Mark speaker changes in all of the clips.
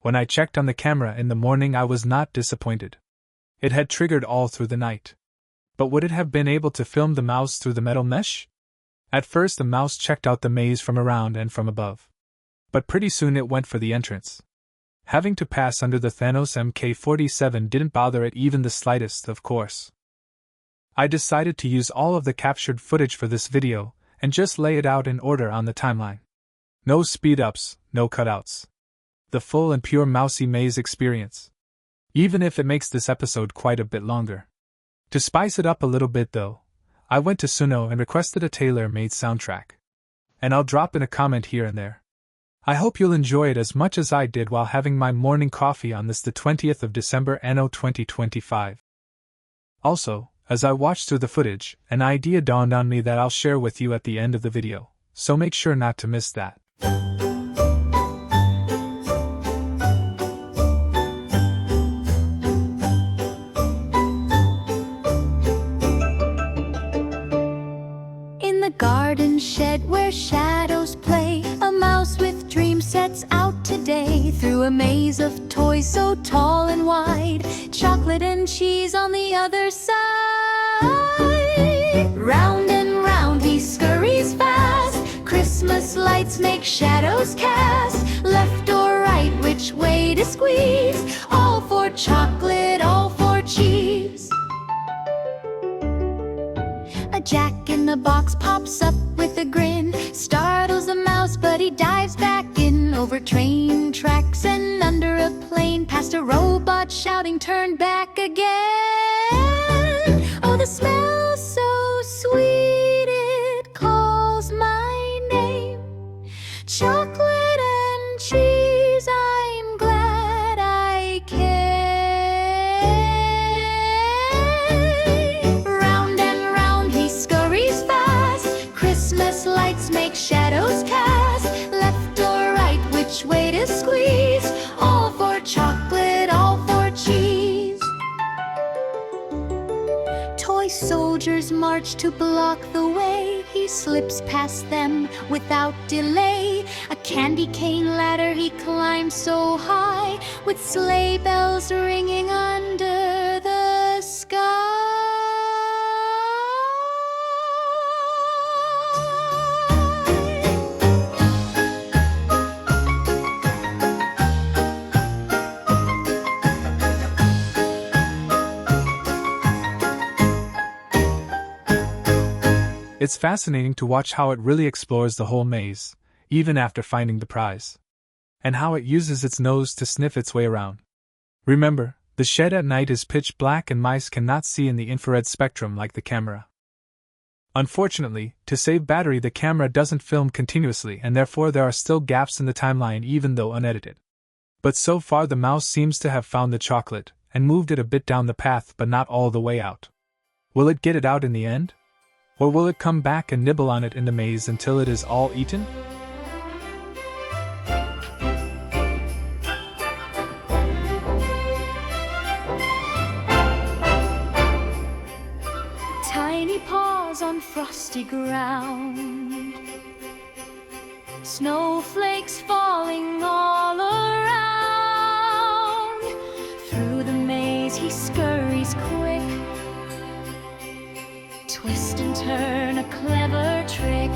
Speaker 1: When I checked on the camera in the morning, I was not disappointed. It had triggered all through the night. But would it have been able to film the mouse through the metal mesh? At first, the mouse checked out the maze from around and from above. But pretty soon it went for the entrance. Having to pass under the Thanos MK47 didn't bother it even the slightest, of course. I decided to use all of the captured footage for this video, and just lay it out in order on the timeline. No speed-ups, no cutouts. The full and pure mousy maze experience. Even if it makes this episode quite a bit longer. To spice it up a little bit though, I went to Suno and requested a tailor-made soundtrack. And I'll drop in a comment here and there. I hope you'll enjoy it as much as I did while having my morning coffee on this the 20th of December anno 2025. Also, as I watched through the footage, an idea dawned on me that I'll share with you at the end of the video, so make sure not to miss that.
Speaker 2: Garden shed where shadows play, a mouse with dreams sets out today through a maze of toys so tall and wide, chocolate and cheese on the other side. Round and round he scurries fast, Christmas lights make shadows cast, left or right, which way to squeeze, all for chocolate, all for cheese. A jack-in-the-box pops up with a grin, startles the mouse but he dives back in, over train tracks and under a plane, past a robot shouting turn back again. Oh, the smell so sweet it calls my name, chocolate and cheese, I'm glad I came. Lights make shadows cast, left or right, which way to squeeze, all for chocolate, all for cheese. Toy soldiers march to block the way, he slips past them without delay. A candy cane ladder he climbs so high, with sleigh bells ringing under the sky.
Speaker 1: It's fascinating to watch how it really explores the whole maze, even after finding the prize. And how it uses its nose to sniff its way around. Remember, the shed at night is pitch black and mice cannot see in the infrared spectrum like the camera. Unfortunately, to save battery, the camera doesn't film continuously and therefore there are still gaps in the timeline even though unedited. But so far the mouse seems to have found the chocolate, and moved it a bit down the path but not all the way out. Will it get it out in the end? Or will it come back and nibble on it in the maze until it is all eaten?
Speaker 2: Tiny paws on frosty ground, snowflakes falling all around. Through the maze he scurries quick, twist and turn, a clever trick.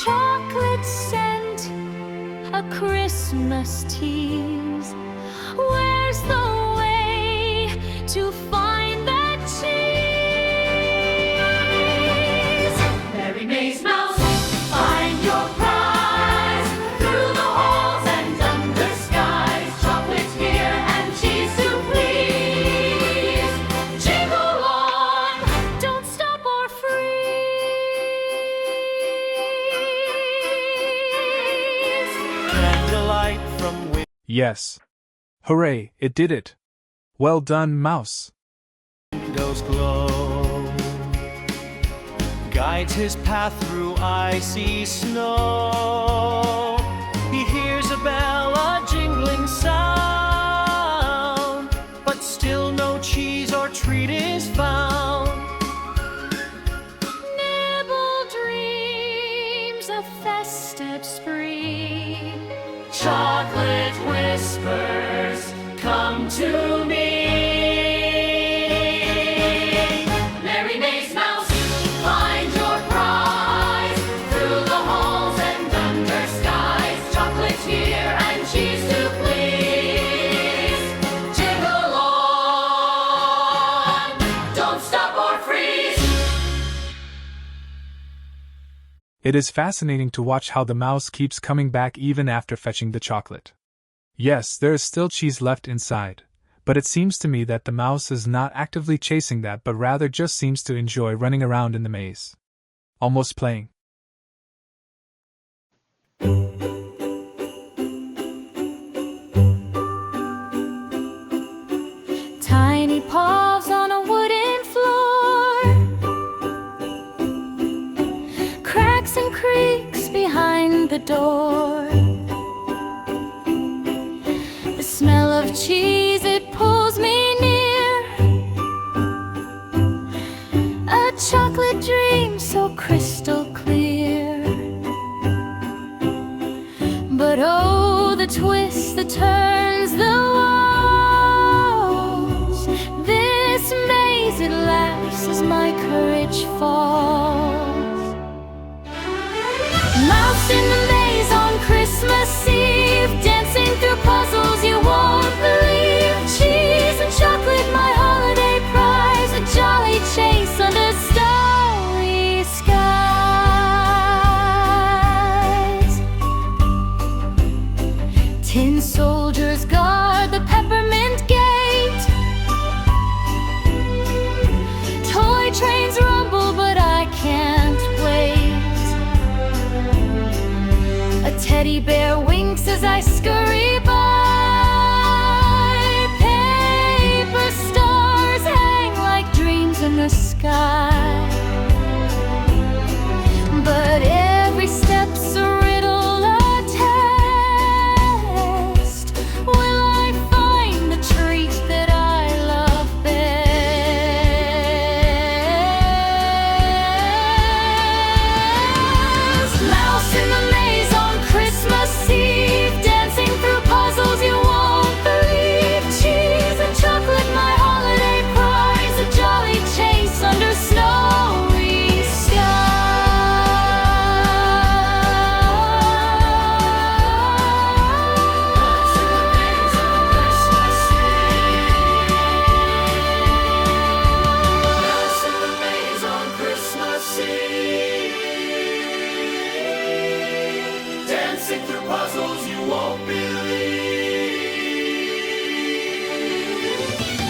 Speaker 2: Chocolate scent, a Christmas tease. Where's the way to find that cheese? Merry Maze Mouse, find your prize. Through the halls and under skies, chocolate here and cheese to please. Jingle on, don't stop or freeze.
Speaker 3: Candlelight from
Speaker 1: Yes. Hooray, it did it. Well done, mouse.
Speaker 3: windows glow, guides his path through icy snow. He hears a bell, a jingling sound, but still no cheese or treat is found.
Speaker 2: Nibble dreams of festive spree,
Speaker 3: Chocolate whispers, come to me. Merry Maze Mouse, find your prize through the halls and under skies. Chocolate here and cheese to please. Jiggle on, don't stop or freeze.
Speaker 1: It is fascinating to watch how the mouse keeps coming back even after fetching the chocolate. Yes, there is still cheese left inside, but it seems to me that the mouse is not actively chasing that but rather just seems to enjoy running around in the maze. Almost playing.
Speaker 2: Tiny paws on a wooden floor, cracks and creaks behind the door. The smell of cheese, it pulls me near. A chocolate dream so crystal clear. But oh, the twists, the turns, the walls. This maze, it laughs as my courage falls. Mouse in the maze on Christmas Eve, dancing through puzzles you won't believe. Cheese and chocolate, my holiday prize, a jolly chase under starry skies. Tin soldiers guard the peppermint gate. Toy trains rumble, but I can't wait. A teddy bear winks as I scurry by. Paper stars hang like dreams in the sky. But every step's a riddle, a test. Will I find the treat that I love best? Mouse in the maze on Christmas Eve, dancing through puzzles you won't believe. Cheese and chocolate, my holiday prize, a jolly chase under snowy
Speaker 3: Dancing through puzzles you won't believe.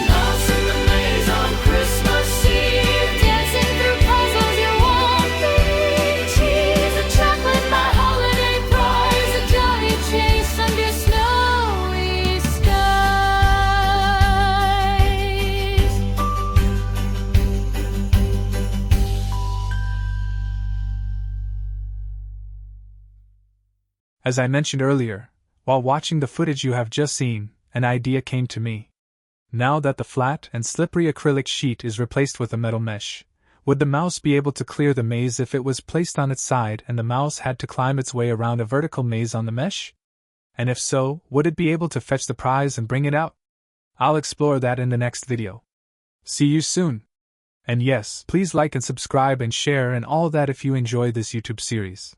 Speaker 3: Mouse in the maze on Christmas Eve,
Speaker 2: dancing through puzzles you won't believe. Cheese and chocolate, my holiday prize, a jolly chase under snowy skies.
Speaker 1: As I mentioned earlier, while watching the footage you have just seen, an idea came to me. Now that the flat and slippery acrylic sheet is replaced with a metal mesh, would the mouse be able to clear the maze if it was placed on its side and the mouse had to climb its way around a vertical maze on the mesh? And if so, would it be able to fetch the prize and bring it out? I'll explore that in the next video. See you soon! And yes, please like and subscribe and share and all that if you enjoy this YouTube series.